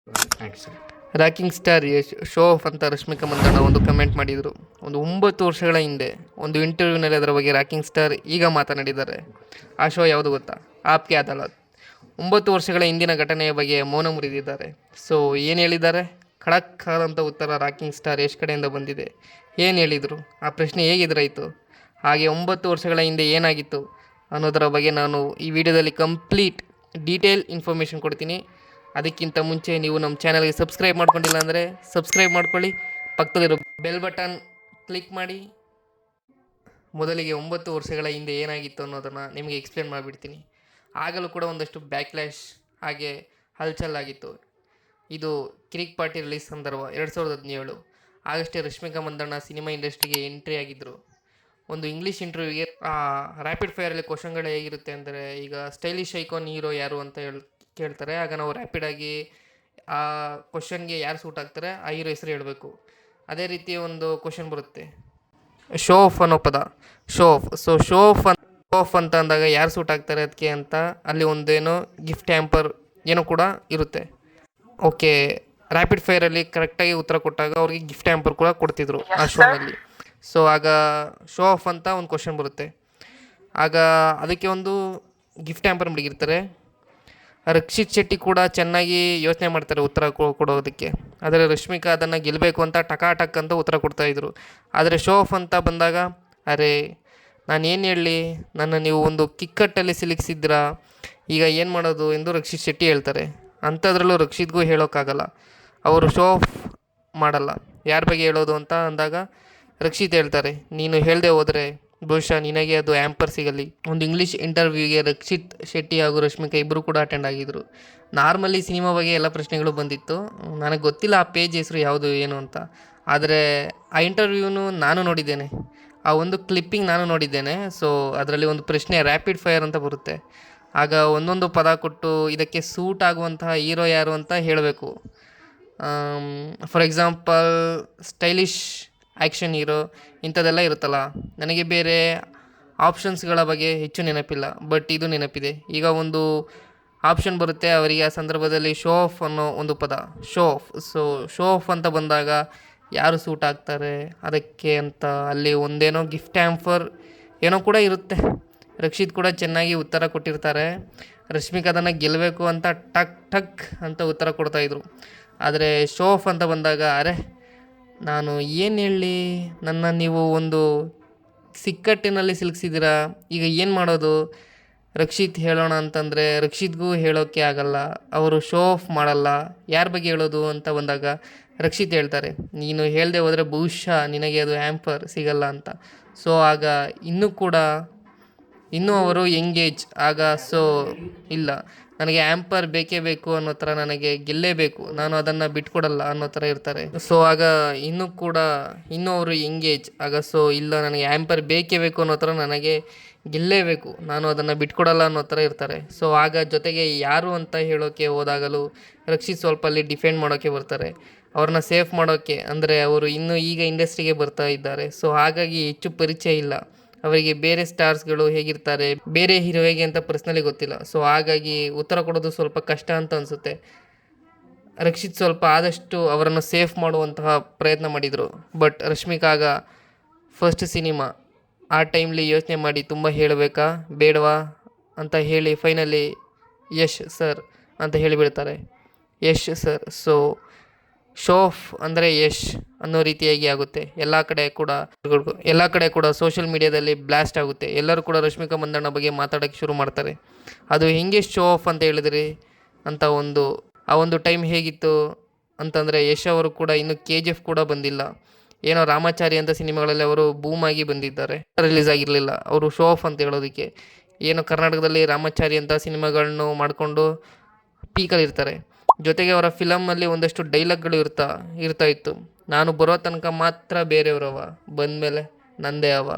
Action. Rocking star Yash show of ಅಂತ ರಶ್ಮಿಕಾ ಮಂದಣ್ಣ ಒಂದು comment ಮಾಡಿದರು. ಒಂದು 9 ವರ್ಷಗಳ ಹಿಂದೆ ಒಂದು ಇಂಟರ್ವ್ಯೂನಲ್ಲಿ ಅದರ ಬಗ್ಗೆ ರಾಕಿಂಗ್ ಸ್ಟಾರ್ ಈಗ ಮಾತನಾಡಿದ್ದಾರೆ. ಆ ಶೋ ಯಾವುದು ಗೊತ್ತಾ? ಆಪ್ಕೆ ಅದಾಲತ್. 9 ವರ್ಷಗಳ ಹಿಂದಿನ ಘಟನೆಯ ಬಗ್ಗೆ ಮೌನ ಮುರಿದಿದ್ದಾರೆ. ಸೊ ಏನು ಹೇಳಿದ್ದಾರೆ? ಖಡಕ್ ಆದಂಥ ಉತ್ತರ ರಾಕಿಂಗ್ ಸ್ಟಾರ್ ಯಶ್ ಕಡೆಯಿಂದ ಬಂದಿದೆ. ಏನು ಹೇಳಿದರು? ಆ ಪ್ರಶ್ನೆ ಹೇಗೆ ಎದುರಾಯಿತು? ಹಾಗೆ 9 ವರ್ಷಗಳ ಹಿಂದೆ ಏನಾಗಿತ್ತು ಅನ್ನೋದರ ಬಗ್ಗೆ ನಾನು ಈ ವಿಡಿಯೋದಲ್ಲಿ ಕಂಪ್ಲೀಟ್ ಡೀಟೇಲ್ ಇನ್ಫಾರ್ಮೇಷನ್ ಕೊಡ್ತೀನಿ. ಅದಕ್ಕಿಂತ ಮುಂಚೆ ನೀವು ನಮ್ಮ ಚಾನಲ್ಗೆ ಸಬ್ಸ್ಕ್ರೈಬ್ ಮಾಡ್ಕೊಂಡಿಲ್ಲ ಅಂದರೆ ಸಬ್ಸ್ಕ್ರೈಬ್ ಮಾಡ್ಕೊಳ್ಳಿ, ಪಕ್ಕದಲ್ಲಿರೋ ಬೆಲ್ ಬಟನ್ ಕ್ಲಿಕ್ ಮಾಡಿ. ಮೊದಲಿಗೆ 9 ವರ್ಷಗಳ ಹಿಂದೆ ಏನಾಗಿತ್ತು ಅನ್ನೋದನ್ನು ನಿಮಗೆ ಎಕ್ಸ್ಪ್ಲೇನ್ ಮಾಡಿಬಿಡ್ತೀನಿ. ಆಗಲೂ ಕೂಡ ಒಂದಷ್ಟು ಬ್ಯಾಕ್ಲ್ಯಾಶ್ ಹಾಗೆ ಹಲ್ಚಲ್ಲಾಗಿತ್ತು. ಇದು ಕಿರಿಕ್ ಪಾರ್ಟಿ ರಿಲೀಸ್ ಸಂದರ್ಭ 2017. ಆಗಷ್ಟೇ ರಶ್ಮಿಕಾ ಮಂದಣ್ಣ ಸಿನಿಮಾ ಇಂಡಸ್ಟ್ರಿಗೆ ಎಂಟ್ರಿ ಆಗಿದ್ದರು. ಒಂದು ಇಂಗ್ಲೀಷ್ ಇಂಟರ್ವ್ಯೂಗೆ ರ್ಯಾಪಿಡ್ ಫೈರಲ್ಲಿ ಕ್ವಶನ್ಗಳು ಹೇಗಿರುತ್ತೆ ಅಂದರೆ, ಈಗ ಸ್ಟೈಲಿಶ್ ಐಕಾನ್ ಹೀರೋ ಯಾರು ಅಂತ ಕೇಳ್ತಾರೆ. ಆಗ ನಾವು ರ್ಯಾಪಿಡಾಗಿ ಆ ಕ್ವಶನ್ಗೆ ಯಾರು ಸೂಟ್ ಆಗ್ತಾರೆ ಆ ಹೀರೋ ಹೆಸರು ಹೇಳಬೇಕು. ಅದೇ ರೀತಿ ಒಂದು ಕ್ವಶನ್ ಬರುತ್ತೆ, ಶೋ ಆಫ್ ಅನ್ನೋ ಪದ, show of. So show of ಅಂತ ಅಂದಾಗ ಯಾರು ಸೂಟ್ ಆಗ್ತಾರೆ ಅದಕ್ಕೆ ಅಂತ ಅಲ್ಲಿ ಒಂದೇನೋ ಗಿಫ್ಟ್ ಹ್ಯಾಂಪರ್ ಏನೋ ಕೂಡ ಇರುತ್ತೆ. ಓಕೆ, ರ್ಯಾಪಿಡ್ ಫೈರಲ್ಲಿ ಕರೆಕ್ಟಾಗಿ ಉತ್ತರ ಕೊಟ್ಟಾಗ ಅವ್ರಿಗೆ ಗಿಫ್ಟ್ ಹ್ಯಾಂಪರ್ ಕೂಡ ಕೊಡ್ತಿದ್ರು ಆ ಶೋನಲ್ಲಿ. ಸೊ ಆಗ ಶೋ ಆಫ್ ಅಂತ ಒಂದು ಕ್ವಶನ್ ಬರುತ್ತೆ. ಆಗ ಅದಕ್ಕೆ ಒಂದು ಗಿಫ್ಟ್ ಹ್ಯಾಂಪರ್ ಮಡಗಿರ್ತಾರೆ. ರಕ್ಷಿತ್ ಶೆಟ್ಟಿ ಕೂಡ ಚೆನ್ನಾಗಿ ಯೋಚನೆ ಮಾಡ್ತಾರೆ ಉತ್ತರ ಕೊಡೋದಕ್ಕೆ. ಆದರೆ ರಶ್ಮಿಕಾ ಅದನ್ನು ಗೆಲ್ಲಬೇಕು ಅಂತ ಟಕಾಟಕ್ ಅಂತ ಉತ್ತರ ಕೊಡ್ತಾಯಿದ್ರು. ಆದರೆ ಶೋ ಆಫ್ ಅಂತ ಬಂದಾಗ, ಅರೆ ನಾನೇನು ಹೇಳಲಿ, ನನ್ನ ನೀವು ಒಂದು ಕಿಕ್ಕಟ್ಟಲ್ಲಿ ಸಿಲುಕಿಸಿದ್ದೀರಾ, ಈಗ ಏನು ಮಾಡೋದು ಎಂದು ರಕ್ಷಿತ್ ಶೆಟ್ಟಿ ಹೇಳ್ತಾರೆ. ಅಂಥದ್ರಲ್ಲೂ ರಕ್ಷಿತ್ಗೂ ಹೇಳೋಕ್ಕಾಗಲ್ಲ, ಅವರು ಶೋ ಆಫ್ ಮಾಡಲ್ಲ. ಯಾರ ಬಗ್ಗೆ ಹೇಳೋದು ಅಂತ ಅಂದಾಗ ರಕ್ಷಿತ್ ಹೇಳ್ತಾರೆ, ನೀನು ಹೇಳದೆ ಹೋದರೆ ಬಹುಶಃ ನಿನಗೆ ಅದು ಆ್ಯಂಪರ್ ಸಿಗಲಿ. ಒಂದು ಇಂಗ್ಲೀಷ್ ಇಂಟರ್ವ್ಯೂಗೆ ರಕ್ಷಿತ್ ಶೆಟ್ಟಿ ಹಾಗೂ ರಶ್ಮಿಕಾ ಇಬ್ಬರು ಕೂಡ ಅಟೆಂಡ್ ಆಗಿದ್ದರು. ನಾರ್ಮಲಿ ಸಿನಿಮಾ ಬಗ್ಗೆ ಎಲ್ಲ ಪ್ರಶ್ನೆಗಳು ಬಂದಿತ್ತು. ನನಗೆ ಗೊತ್ತಿಲ್ಲ ಆ ಪೇಜ್ ಹೆಸರು ಯಾವುದು ಏನು ಅಂತ. ಆದರೆ ಆ ಇಂಟರ್ವ್ಯೂನು ನಾನು ನೋಡಿದ್ದೇನೆ, ಆ ಒಂದು ಕ್ಲಿಪ್ಪಿಂಗ್ ನಾನು ನೋಡಿದ್ದೇನೆ. ಸೊ ಅದರಲ್ಲಿ ಒಂದು ಪ್ರಶ್ನೆ ರ್ಯಾಪಿಡ್ ಫೈರ್ ಅಂತ ಬರುತ್ತೆ. ಆಗ ಒಂದೊಂದು ಪದ ಕೊಟ್ಟು ಇದಕ್ಕೆ ಸೂಟ್ ಆಗುವಂತಹ ಹೀರೋ ಯಾರು ಅಂತ ಹೇಳಬೇಕು. For example stylish action hero ಇಂಥದ್ದೆಲ್ಲ ಇರುತ್ತಲ್ಲ. ನನಗೆ ಬೇರೆ ಆಪ್ಷನ್ಸ್ಗಳ ಬಗ್ಗೆ ಹೆಚ್ಚು ನೆನಪಿಲ್ಲ, ಬಟ್ ಇದು ನೆನಪಿದೆ. ಈಗ ಒಂದು ಆಪ್ಷನ್ ಬರುತ್ತೆ ಅವರಿಗೆ ಆ ಸಂದರ್ಭದಲ್ಲಿ ಶೋ ಆಫ್ ಅನ್ನೋ ಒಂದು ಪದ, show of. So show of ಅಂತ ಬಂದಾಗ ಯಾರು ಸೂಟ್ ಆಗ್ತಾರೆ ಅದಕ್ಕೆ ಅಂತ ಅಲ್ಲಿ ಒಂದೇನೋ ಗಿಫ್ಟ್ ಹ್ಯಾಂಪರ್ ಏನೋ ಕೂಡ ಇರುತ್ತೆ. ರಕ್ಷಿತ್ ಕೂಡ ಚೆನ್ನಾಗಿ ಉತ್ತರ ಕೊಟ್ಟಿರ್ತಾರೆ. ರಶ್ಮಿಕಾ ಅದನ್ನು ಗೆಲ್ಲಬೇಕು ಅಂತ ಟಕ್ ಟಕ್ ಅಂತ ಉತ್ತರ ಕೊಡ್ತಾಯಿದ್ರು. ಆದರೆ ಶೋ ಆಫ್ ಅಂತ ಬಂದಾಗ, ಅರೆ ನಾನು ಏನು ಹೇಳಲಿ, ನನ್ನ ನೀವು ಒಂದು ಸಿಕ್ಕಟ್ಟಿನಲ್ಲಿ ಸಿಲುಕಿಸಿದ್ದೀರಾ, ಈಗ ಏನು ಮಾಡೋದು? ರಕ್ಷಿತ್ ಹೇಳೋಣ ಅಂತಂದರೆ ರಕ್ಷಿತ್ಗೂ ಹೇಳೋಕ್ಕೆ ಆಗಲ್ಲ, ಅವರು ಶೋ ಆಫ್ ಮಾಡಲ್ಲ. ಯಾರ ಬಗ್ಗೆ ಹೇಳೋದು ಅಂತ ಬಂದಾಗ ರಕ್ಷಿತ್ ಹೇಳ್ತಾರೆ, ನೀನು ಹೇಳದೆ ಹೋದರೆ ಬಹುಶಃ ನಿನಗೆ ಅದು ಹ್ಯಾಂಪರ್ ಸಿಗಲ್ಲ ಅಂತ. ಸೊ ಆಗ ಇನ್ನೂ ಅವರು ಎಂಗೇಜ್ ಆಗ. ಸೊ ಇಲ್ಲ, ನನಗೆ ಆ್ಯಂಪರ್ ಬೇಕೇ ಬೇಕು ಅನ್ನೋ ಥರ, ನನಗೆ ಗೆಲ್ಲೇಬೇಕು, ನಾನು ಅದನ್ನು ಬಿಟ್ಕೊಡಲ್ಲ ಅನ್ನೋ ಥರ ಇರ್ತಾರೆ. ಸೊ ಆಗ ಇನ್ನೂ ಅವರು ಎಂಗೇಜ್ ಆಗ. ಸೊ ಇಲ್ಲ, ನನಗೆ ಆ್ಯಂಪರ್ ಬೇಕೇ ಬೇಕು ಅನ್ನೋ ಥರ, ನನಗೆ ಗೆಲ್ಲೇಬೇಕು, ನಾನು ಅದನ್ನು ಬಿಟ್ಕೊಡಲ್ಲ ಅನ್ನೋ ಥರ ಇರ್ತಾರೆ. ಸೊ ಆಗ ಜೊತೆಗೆ ಯಾರು ಅಂತ ಹೇಳೋಕ್ಕೆ ಹೋದಾಗಲೂ ರಕ್ಷಿತ್ ಸ್ವಲ್ಪ ಅಲ್ಲಿ ಡಿಫೆಂಡ್ ಮಾಡೋಕ್ಕೆ ಬರ್ತಾರೆ, ಅವ್ರನ್ನ ಸೇಫ್ ಮಾಡೋಕ್ಕೆ. ಅಂದರೆ ಅವರು ಇನ್ನೂ ಈಗ ಇಂಡಸ್ಟ್ರಿಗೆ ಬರ್ತಾ ಇದ್ದಾರೆ. ಸೊ ಹಾಗಾಗಿ ಹೆಚ್ಚು ಪರಿಚಯ ಇಲ್ಲ ಅವರಿಗೆ. ಬೇರೆ ಸ್ಟಾರ್ಸ್ಗಳು ಹೇಗಿರ್ತಾರೆ, ಬೇರೆ ಹೀರೋ ಹೇಗೆ ಅಂತ ಪರ್ಸ್ನಲಿ ಗೊತ್ತಿಲ್ಲ. ಸೊ ಹಾಗಾಗಿ ಉತ್ತರ ಕೊಡೋದು ಸ್ವಲ್ಪ ಕಷ್ಟ ಅಂತ ಅನಿಸುತ್ತೆ. ರಕ್ಷಿತ್ ಸ್ವಲ್ಪ ಆದಷ್ಟು ಅವರನ್ನು ಸೇಫ್ ಮಾಡುವಂತಹ ಪ್ರಯತ್ನ ಮಾಡಿದರು. ಬಟ್ ರಶ್ಮಿಕಾ ಆಗ ಫಸ್ಟ್ ಸಿನಿಮಾ, ಆ ಟೈಮ್ಲಿ ಯೋಚನೆ ಮಾಡಿ ತುಂಬ ಹೇಳಬೇಕಾ ಬೇಡವಾ ಅಂತ ಹೇಳಿ ಫೈನಲಿ ಯಶ್ ಸರ್ ಅಂತ ಹೇಳಿಬಿಡ್ತಾರೆ, Yash sir. So show off ಅಂದರೆ ಯಶ್ ಅನ್ನೋ ರೀತಿಯಾಗಿ ಆಗುತ್ತೆ. ಎಲ್ಲ ಕಡೆ ಕೂಡ ಸೋಷಿಯಲ್ ಮೀಡಿಯಾದಲ್ಲಿ ಬ್ಲಾಸ್ಟ್ ಆಗುತ್ತೆ. ಎಲ್ಲರೂ ಕೂಡ ರಶ್ಮಿಕಾ ಮಂದಣ್ಣ ಬಗ್ಗೆ ಮಾತಾಡೋಕ್ಕೆ ಶುರು ಮಾಡ್ತಾರೆ. ಅದು ಹೆಂಗೆ ಶೋ ಆಫ್ ಅಂತ ಹೇಳಿದ್ರಿ ಅಂತ ಆ ಒಂದು ಟೈಮ್ ಹೇಗಿತ್ತು ಅಂತಂದರೆ, ಯಶ್ ಅವರು ಕೂಡ ಇನ್ನು KGF ಕೂಡ ಬಂದಿಲ್ಲ, ಏನೋ ರಾಮಾಚಾರಿ ಅಂತ ಸಿನಿಮಾಗಳಲ್ಲಿ ಅವರು ಬೂಮಾಗಿ ಬಂದಿದ್ದಾರೆ, ರಿಲೀಸ್ ಆಗಿರಲಿಲ್ಲ. ಅವರು ಶೋ ಆಫ್ ಅಂತ ಹೇಳೋದಕ್ಕೆ ಏನೋ ಕರ್ನಾಟಕದಲ್ಲಿ ರಾಮಾಚಾರಿ ಅಂತ ಸಿನಿಮಾಗಳನ್ನು ಮಾಡಿಕೊಂಡು ಪೀಕಲ್ಲಿರ್ತಾರೆ. ಜೊತೆಗೆ ಅವರ ಫಿಲಮಲ್ಲಿ ಒಂದಷ್ಟು ಡೈಲಾಗ್ಗಳು ಇರ್ತಾ ಇತ್ತು, ನಾನು ಬರೋ ತನಕ ಮಾತ್ರ ಬೇರೆಯವರವ, ಬಂದಮೇಲೆ ನಂದೇ ಅವ,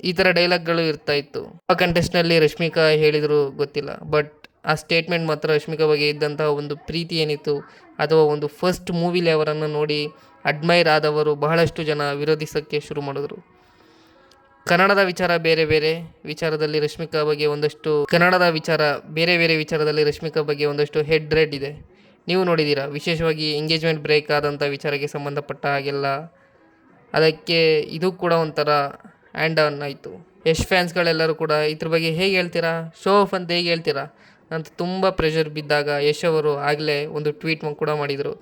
ಈ ಥರ ಡೈಲಾಗ್ಗಳು ಇರ್ತಾಯಿತ್ತು. ಆ ಕಂಟೆಸ್ಟ್ನಲ್ಲಿ ರಶ್ಮಿಕಾ ಹೇಳಿದ್ರು ಗೊತ್ತಿಲ್ಲ, ಬಟ್ ಆ ಸ್ಟೇಟ್ಮೆಂಟ್ ಮಾತ್ರ ರಶ್ಮಿಕಾ ಬಗ್ಗೆ ಇದ್ದಂತಹ ಒಂದು ಪ್ರೀತಿ ಏನಿತ್ತು, ಅಥವಾ ಒಂದು ಫಸ್ಟ್ ಮೂವಿಲಿ ಅವರನ್ನು ನೋಡಿ ಅಡ್ಮೈರ್ ಆದವರು ಬಹಳಷ್ಟು ಜನ ವಿರೋಧಿಸೋಕ್ಕೆ ಶುರು ಮಾಡಿದ್ರು. ಕನ್ನಡದ ವಿಚಾರ ಬೇರೆ ಬೇರೆ ವಿಚಾರದಲ್ಲಿ ರಶ್ಮಿಕಾ ಬಗ್ಗೆ ಒಂದಷ್ಟು ಹೆಡ್ ರೆಡ್ ಇದೆ. ನೀವು ನೋಡಿದ್ದೀರಾ, ವಿಶೇಷವಾಗಿ ಎಂಗೇಜ್ಮೆಂಟ್ ಬ್ರೇಕ್ ಆದಂಥ ವಿಚಾರಕ್ಕೆ ಸಂಬಂಧಪಟ್ಟ ಹಾಗೆಲ್ಲ. ಅದಕ್ಕೆ ಇದು ಕೂಡ ಒಂಥರ ಆ್ಯಂಡ್ ಆನ್ ಆಯಿತು. ಯಶ್ ಫ್ಯಾನ್ಸ್ಗಳೆಲ್ಲರೂ ಕೂಡ ಇದ್ರ ಬಗ್ಗೆ ಹೇಗೆ ಹೇಳ್ತೀರಾ, ಶೋ ಆಫ್ ಅಂತ ಹೇಗೆ ಹೇಳ್ತೀರಾ ಅಂತ ತುಂಬ ಪ್ರೆಷರ್ ಬಿದ್ದಾಗ ಯಶ್ ಅವರು ಆಗಲೇ ಒಂದು ಟ್ವೀಟ್ ಕೂಡ ಮಾಡಿದರು.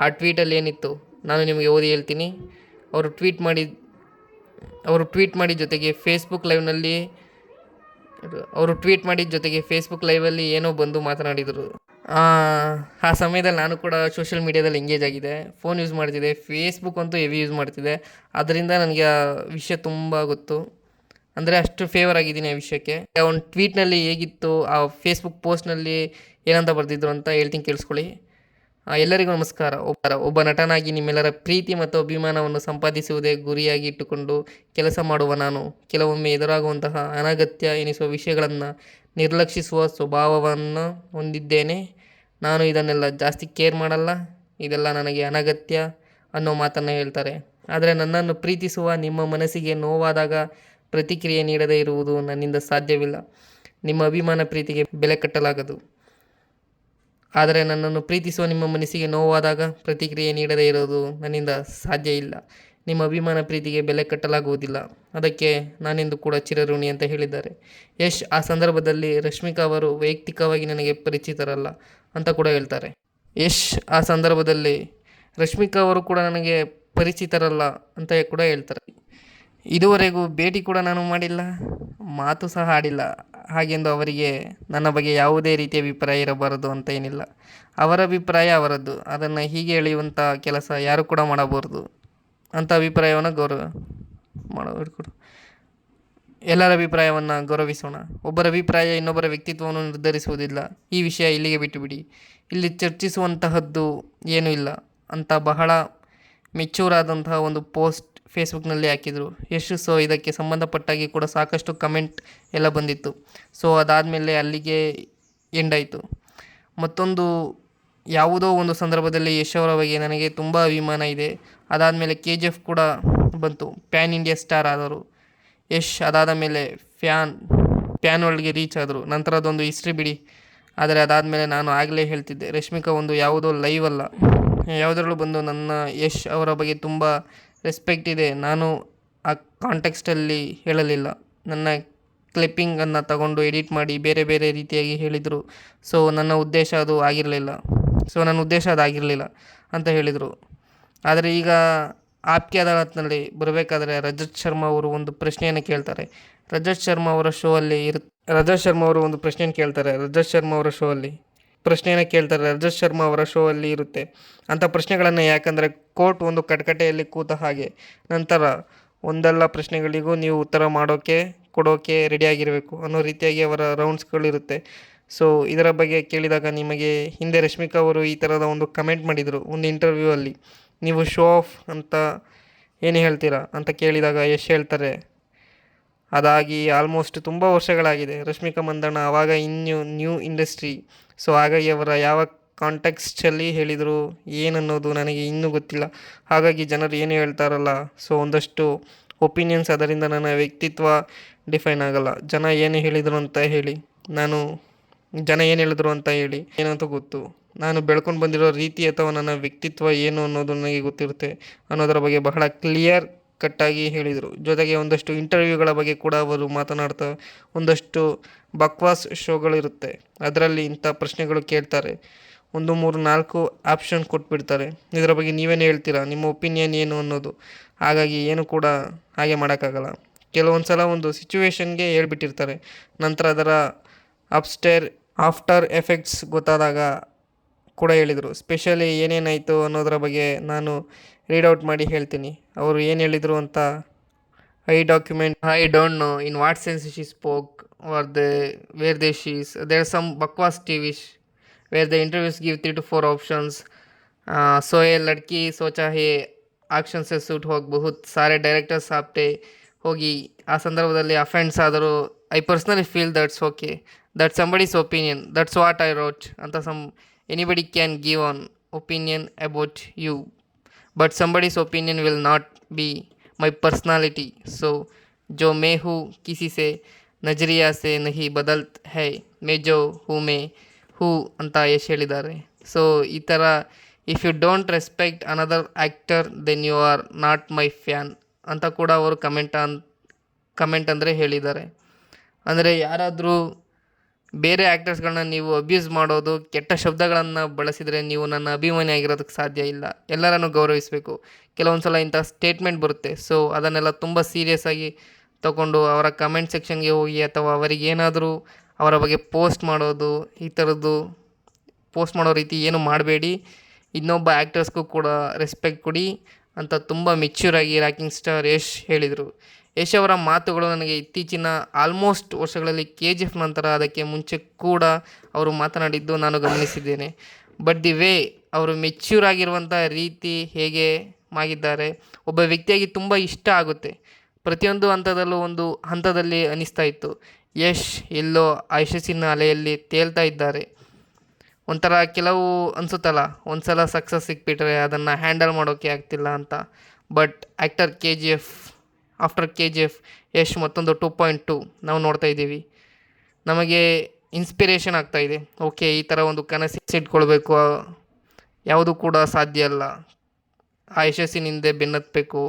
ಆ ಟ್ವೀಟಲ್ಲಿ ಏನಿತ್ತು ನಾನು ನಿಮಗೆ ಓದಿ ಹೇಳ್ತೀನಿ. ಅವರು ಟ್ವೀಟ್ ಮಾಡಿದ ಜೊತೆಗೆ ಫೇಸ್ಬುಕ್ ಲೈವಲ್ಲಿ ಏನೋ ಬಂದು ಮಾತನಾಡಿದರು. ಆ ಸಮಯದಲ್ಲಿ ನಾನು ಕೂಡ ಸೋಷಿಯಲ್ ಮೀಡ್ಯಾದಲ್ಲಿ ಎಂಗೇಜ್ ಆಗಿದೆ, ಫೋನ್ ಯೂಸ್ ಮಾಡ್ತಿದ್ದೆ, ಫೇಸ್ಬುಕ್ ಅಂತೂ ಹೆವಿ ಯೂಸ್ ಮಾಡ್ತಿದ್ದೆ. ಅದರಿಂದ ನನಗೆ ಆ ವಿಷಯ ತುಂಬ ಗೊತ್ತು, ಅಂದರೆ ಅಷ್ಟು ಫೇವರ್ ಆಗಿದ್ದೀನಿ ಆ ವಿಷಯಕ್ಕೆ. ಒಂದು ಟ್ವೀಟ್ನಲ್ಲಿ ಹೇಗಿತ್ತು, ಆ ಫೇಸ್ಬುಕ್ ಪೋಸ್ಟ್ನಲ್ಲಿ ಏನಂತ ಬರೆದಿದ್ರು ಅಂತ ಹೇಳ್ತೀನಿ, ಕೇಳಿಸ್ಕೊಳ್ಳಿ. ಎಲ್ಲರಿಗೂ ನಮಸ್ಕಾರ. ಒಬ್ಬ ನಟನಾಗಿ ನಿಮ್ಮೆಲ್ಲರ ಪ್ರೀತಿ ಮತ್ತು ಅಭಿಮಾನವನ್ನು ಸಂಪಾದಿಸುವುದೇ ಗುರಿಯಾಗಿ ಇಟ್ಟುಕೊಂಡು ಕೆಲಸ ಮಾಡುವ ನಾನು ಕೆಲವೊಮ್ಮೆ ಎದುರಾಗುವಂತಹ ಅನಗತ್ಯ ಎನಿಸುವ ವಿಷಯಗಳನ್ನು ನಿರ್ಲಕ್ಷಿಸುವ ಸ್ವಭಾವವನ್ನು ಹೊಂದಿದ್ದೇನೆ. ನಾನು ಇದನ್ನೆಲ್ಲ ಜಾಸ್ತಿ ಕೇರ್ ಮಾಡಲ್ಲ, ಇದೆಲ್ಲ ನನಗೆ ಅನಗತ್ಯ ಅನ್ನೋ ಮಾತನ್ನು ಹೇಳ್ತಾರೆ. ಆದರೆ ನನ್ನನ್ನು ಪ್ರೀತಿಸುವ ನಿಮ್ಮ ಮನಸ್ಸಿಗೆ ನೋವಾದಾಗ ಪ್ರತಿಕ್ರಿಯೆ ನೀಡದೇ ಇರುವುದು ನನ್ನಿಂದ ಸಾಧ್ಯವಿಲ್ಲ. ನಿಮ್ಮ ಅಭಿಮಾನ ಪ್ರೀತಿಗೆ ಬೆಲೆ ಕಟ್ಟಲಾಗದು. ಆದರೆ ನನ್ನನ್ನು ಪ್ರೀತಿಸುವ ನಿಮ್ಮ ಮನಸ್ಸಿಗೆ ನೋವಾದಾಗ ಪ್ರತಿಕ್ರಿಯೆ ನೀಡದೇ ಇರೋದು ನನ್ನಿಂದ ಸಾಧ್ಯ ಇಲ್ಲ. ನಿಮ್ಮ ಅಭಿಮಾನ ಪ್ರೀತಿಗೆ ಬೆಲೆ ಕಟ್ಟಲಾಗುವುದಿಲ್ಲ, ಅದಕ್ಕೆ ನಾನೆಂದು ಕೂಡ ಚಿರಋಣಿ ಅಂತ ಹೇಳಿದ್ದಾರೆ ಯಶ್. ಆ ಸಂದರ್ಭದಲ್ಲಿ ರಶ್ಮಿಕಾ ಅವರು ವೈಯಕ್ತಿಕವಾಗಿ ನನಗೆ ಪರಿಚಿತರಲ್ಲ ಅಂತ ಕೂಡ ಹೇಳ್ತಾರೆ ಯಶ್. ಆ ಸಂದರ್ಭದಲ್ಲಿ ರಶ್ಮಿಕಾ ಅವರು ಕೂಡ ನನಗೆ ಪರಿಚಿತರಲ್ಲ ಅಂತ ಕೂಡ ಹೇಳ್ತಾರೆ. ಇದುವರೆಗೂ ಭೇಟಿ ಕೂಡ ನಾನು ಮಾಡಿಲ್ಲ, ಮಾತು ಸಹ ಆಡಿಲ್ಲ. ಹಾಗೆಂದು ಅವರಿಗೆ ನನ್ನ ಬಗ್ಗೆ ಯಾವುದೇ ರೀತಿಯ ಅಭಿಪ್ರಾಯ ಇರಬಾರದು ಅಂತ ಏನಿಲ್ಲ. ಅವರ ಅಭಿಪ್ರಾಯ ಅವರದ್ದು, ಅದನ್ನು ಹೀಗೆ ಎಳೆಯುವಂಥ ಕೆಲಸ ಯಾರು ಕೂಡ ಮಾಡಬಾರ್ದು ಅಂತ ಅಭಿಪ್ರಾಯವನ್ನು ಎಲ್ಲರ ಅಭಿಪ್ರಾಯವನ್ನು ಗೌರವಿಸೋಣ. ಒಬ್ಬರ ಅಭಿಪ್ರಾಯ ಇನ್ನೊಬ್ಬರ ವ್ಯಕ್ತಿತ್ವವನ್ನು ನಿರ್ಧರಿಸುವುದಿಲ್ಲ. ಈ ವಿಷಯ ಇಲ್ಲಿಗೆ ಬಿಟ್ಟುಬಿಡಿ, ಇಲ್ಲಿ ಚರ್ಚಿಸುವಂತಹದ್ದು ಏನೂ ಇಲ್ಲ ಅಂತ ಬಹಳ ಮೆಚ್ಯೂರ್ ಆದಂತಹ ಒಂದು ಪೋಸ್ಟ್ ಫೇಸ್ಬುಕ್ನಲ್ಲಿ ಹಾಕಿದರು ಯಶ್. ಸೊ ಇದಕ್ಕೆ ಸಂಬಂಧಪಟ್ಟಾಗಿ ಕೂಡ ಸಾಕಷ್ಟು ಕಮೆಂಟ್ ಎಲ್ಲ ಬಂದಿತ್ತು. ಸೊ ಅದಾದಮೇಲೆ ಅಲ್ಲಿಗೆ ಎಂಡ್ ಆಯಿತು. ಮತ್ತೊಂದು ಯಾವುದೋ ಒಂದು ಸಂದರ್ಭದಲ್ಲಿ ಯಶ್ ಅವರ ಬಗ್ಗೆ ನನಗೆ ತುಂಬ ಅಭಿಮಾನ ಇದೆ. ಅದಾದಮೇಲೆ KGF ಕೂಡ ಬಂತು, ಪ್ಯಾನ್ ಇಂಡಿಯಾ ಸ್ಟಾರ್ ಆದರು ಯಶ್. ಅದಾದ ಮೇಲೆ ಪ್ಯಾನ್ ಒಳಗೆ ರೀಚ್ ಆದರು. ನಂತರದೊಂದು ಹಿಸ್ಟ್ರಿ ಬಿಡಿ. ಆದರೆ ಅದಾದಮೇಲೆ ನಾನು ಆಗಲೇ ಹೇಳ್ತಿದ್ದೆ, ರಶ್ಮಿಕಾ ಒಂದು ಯಾವುದೋ ಲೈವ್ ಅಲ್ಲ, ಯಾವುದರಲ್ಲೂ ಬಂದು ನನ್ನ ಯಶ್ ಅವರ ಬಗ್ಗೆ ತುಂಬ ರೆಸ್ಪೆಕ್ಟ್ ಇದೆ, ನಾನು ಆ ಕಾಂಟೆಕ್ಸ್ಟಲ್ಲಿ ಹೇಳಲಿಲ್ಲ, ನನ್ನ ಕ್ಲಿಪ್ಪಿಂಗನ್ನು ತಗೊಂಡು ಎಡಿಟ್ ಮಾಡಿ ಬೇರೆ ಬೇರೆ ರೀತಿಯಾಗಿ ಹೇಳಿದರು. ಸೊ ನನ್ನ ಉದ್ದೇಶ ಅದು ಆಗಿರಲಿಲ್ಲ ಅಂತ ಹೇಳಿದರು. ಆದರೆ ಈಗ ಆಪ್ಕೆ ಅದಾಲತ್ನಲ್ಲಿ ಬರಬೇಕಾದ್ರೆ ರಜತ್ ಶರ್ಮಾ ಅವರು ಒಂದು ಪ್ರಶ್ನೆಯನ್ನು ಕೇಳ್ತಾರೆ. ರಜತ್ ಶರ್ಮಾ ಅವರ ಶೋ ಅಲ್ಲಿ ಇರುತ್ತೆ ಅಂಥ ಪ್ರಶ್ನೆಗಳನ್ನು. ಯಾಕಂದರೆ ಕೋರ್ಟ್ ಒಂದು ಕಟಕಟೆಯಲ್ಲಿ ಕೂತ ಹಾಗೆ, ನಂತರ ಒಂದೆಲ್ಲ ಪ್ರಶ್ನೆಗಳಿಗೂ ನೀವು ಉತ್ತರ ಕೊಡೋಕೆ ರೆಡಿಯಾಗಿರಬೇಕು ಅನ್ನೋ ರೀತಿಯಾಗಿ ಅವರ ರೌಂಡ್ಸ್ಗಳಿರುತ್ತೆ. ಸೊ ಇದರ ಬಗ್ಗೆ ಕೇಳಿದಾಗ, ನಿಮಗೆ ಹಿಂದೆ ರಶ್ಮಿಕಾ ಅವರು ಈ ಥರದ ಒಂದು ಕಮೆಂಟ್ ಮಾಡಿದರು ಒಂದು ಇಂಟರ್ವ್ಯೂ ಅಲ್ಲಿ, ನೀವು ಶೋ ಆಫ್ ಅಂತ ಏನು ಹೇಳ್ತೀರಾ ಅಂತ ಕೇಳಿದಾಗ ಯಶ್ ಹೇಳ್ತಾರೆ, ಅದಾಗಿ ಆಲ್ಮೋಸ್ಟ್ ತುಂಬ ವರ್ಷಗಳಾಗಿದೆ. ರಶ್ಮಿಕಾ ಮಂದಣ್ಣ ಆವಾಗ ಇನ್ನೂ ನ್ಯೂ ಇಂಡಸ್ಟ್ರಿ. ಸೊ ಹಾಗಾಗಿ ಅವರ ಯಾವ ಕಾಂಟೆಕ್ಸ್ಟಲ್ಲಿ ಹೇಳಿದರು ಏನನ್ನೋದು ನನಗೆ ಇನ್ನೂ ಗೊತ್ತಿಲ್ಲ. ಹಾಗಾಗಿ ಜನರು ಏನು ಹೇಳ್ತಾರಲ್ಲ, ಸೊ ಒಂದಷ್ಟು ಒಪಿನಿಯನ್ಸ್, ಅದರಿಂದ ನನ್ನ ವ್ಯಕ್ತಿತ್ವ ಡಿಫೈನ್ ಆಗಲ್ಲ. ಜನ ಏನು ಹೇಳಿದರು ಅಂತ ಹೇಳಿ ಏನಂತ ಗೊತ್ತು. ನಾನು ಬೆಳ್ಕೊಂಡು ಬಂದಿರೋ ರೀತಿ ಅಥವಾ ನನ್ನ ವ್ಯಕ್ತಿತ್ವ ಏನು ಅನ್ನೋದು ನನಗೆ ಗೊತ್ತಿರುತ್ತೆ ಅನ್ನೋದರ ಬಗ್ಗೆ ಬಹಳ ಕ್ಲಿಯರ್ ಕಟ್ಟಾಗಿ ಹೇಳಿದರು. ಜೊತೆಗೆ ಒಂದಷ್ಟು ಇಂಟರ್ವ್ಯೂಗಳ ಬಗ್ಗೆ ಕೂಡ ಅವರು ಮಾತನಾಡ್ತಾ, ಒಂದಷ್ಟು ಬಕ್ವಾಸ್ ಶೋಗಳಿರುತ್ತೆ, ಅದರಲ್ಲಿ ಇಂಥ ಪ್ರಶ್ನೆಗಳು ಕೇಳ್ತಾರೆ, 1, 3, 4 ಆಪ್ಷನ್ ಕೊಟ್ಬಿಡ್ತಾರೆ. ಇದರ ಬಗ್ಗೆ ನೀವೇನು ಹೇಳ್ತೀರಾ, ನಿಮ್ಮ ಒಪಿನಿಯನ್ ಏನು ಅನ್ನೋದು. ಹಾಗಾಗಿ ಏನು ಕೂಡ ಹಾಗೆ ಮಾಡೋಕ್ಕಾಗಲ್ಲ. ಕೆಲವೊಂದು ಸಲ ಒಂದು ಸಿಚುವೇಶನ್ಗೆ ಹೇಳ್ಬಿಟ್ಟಿರ್ತಾರೆ, ನಂತರ ಅದರ ಆಫ್ಟರ್ ಎಫೆಕ್ಟ್ಸ್ ಗೊತ್ತಾದಾಗ ಕೂಡ ಹೇಳಿದರು. ಸ್ಪೆಷಲಿ ಏನೇನಾಯಿತು ಅನ್ನೋದರ ಬಗ್ಗೆ ನಾನು ರೀಡ್ಔಟ್ ಮಾಡಿ ಹೇಳ್ತೀನಿ ಅವರು ಏನು ಹೇಳಿದರು ಅಂತ. I don't know in what sense she spoke or where they she's there's some bakwas TV where the interviews give 3 to 4 options. So ये लड़की सोचा है ಆಕ್ಷನ್ से सूट ಹೋಗಿ ಬಹುತ್ ಸಾರೆ ಡೈರೆಕ್ಟರ್ಸ್ ಆಪ್ಟೆ ಹೋಗಿ ಆ ಸಂದರ್ಭದಲ್ಲಿ ಅಫೆಂಡ್ಸ್ ಆದರು. I personally feel that's okay, that's somebody's opinion, that's what I wrote ಅಂತ. Anybody can give an opinion about you, but somebody's opinion will not be my personality. So जो मैं हूँ किसी से ನಜರಿಯಾ ಸೆ ನಹಿ ಬದಲ್ತ್ ಹೈ, ಮೇ ಜೋ ಹೂ ಮೇ ಹೂ ಅಂತ ಯಶ್ ಹೇಳಿದ್ದಾರೆ. ಸೊ ಈ ಥರ if you don't respect another actor then you are not my fan ಅಂತ ಕೂಡ ಅವರು ಕಮೆಂಟ್ ಅಂದರೆ ಹೇಳಿದ್ದಾರೆ. ಅಂದರೆ ಯಾರಾದರೂ ಬೇರೆ ಆ್ಯಕ್ಟರ್ಸ್ಗಳನ್ನ ನೀವು ಅಬ್ಯೂಸ್ ಮಾಡೋದು, ಕೆಟ್ಟ ಶಬ್ದಗಳನ್ನು ಬಳಸಿದರೆ ನೀವು ನನ್ನ ಅಭಿಮಾನಿ ಆಗಿರೋದಕ್ಕೆ ಸಾಧ್ಯ ಇಲ್ಲ. ಎಲ್ಲರನ್ನು ಗೌರವಿಸಬೇಕು. ಕೆಲವೊಂದು ಸಲ ಇಂಥ ಸ್ಟೇಟ್ಮೆಂಟ್ ಬರುತ್ತೆ. ಸೊ ಅದನ್ನೆಲ್ಲ ತುಂಬ ಸೀರಿಯಸ್ ಆಗಿ ತಗೊಂಡು ಅವರ ಕಮೆಂಟ್ ಸೆಕ್ಷನ್ಗೆ ಹೋಗಿ ಅಥವಾ ಅವರಿಗೇನಾದರೂ ಅವರ ಬಗ್ಗೆ ಪೋಸ್ಟ್ ಮಾಡೋದು, ಈ ಥರದ್ದು ಪೋಸ್ಟ್ ಮಾಡೋ ರೀತಿ ಏನು ಮಾಡಬೇಡಿ. ಇನ್ನೊಬ್ಬ ಆ್ಯಕ್ಟರ್ಸ್ಗೂ ಕೂಡ ರೆಸ್ಪೆಕ್ಟ್ ಕೊಡಿ ಅಂತ ತುಂಬ ಮೆಚ್ಯೂರಾಗಿ ರಾಕಿಂಗ್ ಸ್ಟಾರ್ ಯಶ್ ಹೇಳಿದರು. ಯಶ್ ಅವರ ಮಾತುಗಳು ನನಗೆ ಇತ್ತೀಚಿನ ಆಲ್ಮೋಸ್ಟ್ ವರ್ಷಗಳಲ್ಲಿ KGF ನಂತರ ಅದಕ್ಕೆ ಮುಂಚೆ ಕೂಡ ಅವರು ಮಾತನಾಡಿದ್ದು ನಾನು ಗಮನಿಸಿದ್ದೇನೆ. ಬಟ್ ದಿ ವೇ ಅವರು ಮೆಚ್ಯೂರ್ ಆಗಿರುವಂಥ ರೀತಿ ಹೇಗೆ ಆಗಿದ್ದಾರೆ, ಒಬ್ಬ ವ್ಯಕ್ತಿಯಾಗಿ ತುಂಬ ಇಷ್ಟ ಆಗುತ್ತೆ. ಪ್ರತಿಯೊಂದು ಹಂತದಲ್ಲಿ ಅನಿಸ್ತಾ ಇತ್ತು, ಯಶ್ ಎಲ್ಲೋ ಆ ಯಶಸ್ಸಿನ ಅಲೆಯಲ್ಲಿ ತೇಲ್ತಾ ಇದ್ದಾರೆ. ಒಂಥರ ಕೆಲವು ಅನಿಸುತ್ತಲ್ಲ, ಒಂದು ಸಲ ಸಕ್ಸಸ್ ಸಿಕ್ಬಿಟ್ರೆ ಅದನ್ನು ಹ್ಯಾಂಡಲ್ ಮಾಡೋಕ್ಕೆ ಆಗ್ತಿಲ್ಲ ಅಂತ. ಬಟ್ ಆಫ್ಟರ್ KGF ಯಶ್ ಮತ್ತೊಂದು 2.2 ನಾವು ನೋಡ್ತಾ ಇದ್ದೀವಿ. ನಮಗೆ ಇನ್ಸ್ಪಿರೇಷನ್ ಆಗ್ತಾಯಿದೆ. ಓಕೆ, ಈ ಥರ ಒಂದು ಕನಸು ಇಟ್ಕೊಳ್ಬೇಕು, ಯಾವುದು ಕೂಡ ಸಾಧ್ಯ ಅಲ್ಲ. ಆ ಯಶಸ್ಸಿನ ಹಿಂದೆ ಬೆನ್ನತ್ತಬೇಕು.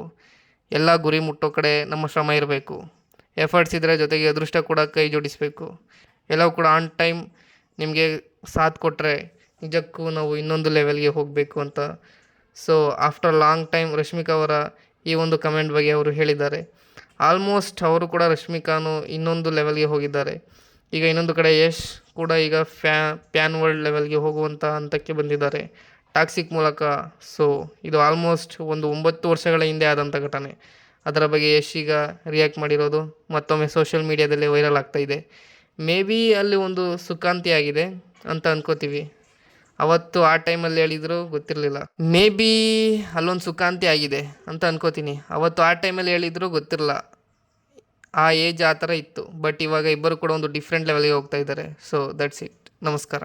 ಎಲ್ಲ ಗುರಿ ಮುಟ್ಟೋ ಕಡೆ ನಮ್ಮ ಶ್ರಮ ಇರಬೇಕು. ಎಫರ್ಟ್ಸ್ ಇದ್ದರೆ ಜೊತೆಗೆ ಅದೃಷ್ಟ ಕೂಡ ಕೈ ಜೋಡಿಸಬೇಕು. ಎಲ್ಲವೂ ಕೂಡ ಆನ್ ಟೈಮ್ ನಿಮಗೆ ಸಾಥ್ ಕೊಟ್ಟರೆ ನಿಜಕ್ಕೂ ನಾವು ಇನ್ನೊಂದು ಲೆವೆಲ್ಗೆ ಹೋಗಬೇಕು ಅಂತ. So after long time Rashmika ಅವರ ಈ ಒಂದು ಕಮೆಂಟ್ ಬಗ್ಗೆ ಅವರು ಹೇಳಿದ್ದಾರೆ. ಆಲ್ಮೋಸ್ಟ್ ಅವರು ಕೂಡ ರಶ್ಮಿಕಾನು ಇನ್ನೊಂದು ಲೆವೆಲ್ಗೆ ಹೋಗಿದ್ದಾರೆ. ಈಗ ಇನ್ನೊಂದು ಕಡೆ ಯಶ್ ಕೂಡ ಈಗ ಪ್ಯಾನ್ ವರ್ಲ್ಡ್ ಲೆವೆಲ್ಗೆ ಹೋಗುವಂಥ ಹಂತಕ್ಕೆ ಬಂದಿದ್ದಾರೆ ಟಾಕ್ಸಿಕ್ ಮೂಲಕ. ಸೊ ಇದು ಆಲ್ಮೋಸ್ಟ್ ಒಂದು 9 ವರ್ಷಗಳ ಹಿಂದೆ ಆದಂಥ ಘಟನೆ. ಅದರ ಬಗ್ಗೆ ಯಶ್ ಈಗ ರಿಯಾಕ್ಟ್ ಮಾಡಿರೋದು ಮತ್ತೊಮ್ಮೆ ಸೋಷಿಯಲ್ ಮೀಡಿಯಾದಲ್ಲಿ ವೈರಲ್ ಆಗ್ತಾಯಿದೆ. ಮೇ ಬಿ ಅಲ್ಲಿ ಒಂದು ಸುಖಾಂತಿ ಆಗಿದೆ ಅಂತ ಅನ್ಕೋತೀವಿ. ಅವತ್ತು ಆ ಟೈಮಲ್ಲಿ ಹೇಳಿದ್ರು ಗೊತ್ತಿರಲಿಲ್ಲ. ಮೇ ಬಿ ಅಲ್ಲೊಂದು ಸುಖಾಂತಿ ಆಗಿದೆ ಅಂತ ಅನ್ಕೋತೀನಿ. ಅವತ್ತು ಆ ಟೈಮಲ್ಲಿ ಹೇಳಿದ್ರು ಗೊತ್ತಿರಲ್ಲ, ಆ ಏಜ್ ಆ ಥರ ಇತ್ತು. ಬಟ್ ಇವಾಗ ಇಬ್ಬರು ಕೂಡ ಒಂದು ಡಿಫ್ರೆಂಟ್ ಲೆವೆಲ್ಗೆ ಹೋಗ್ತಾ ಇದ್ದಾರೆ. So that's it. ನಮಸ್ಕಾರ.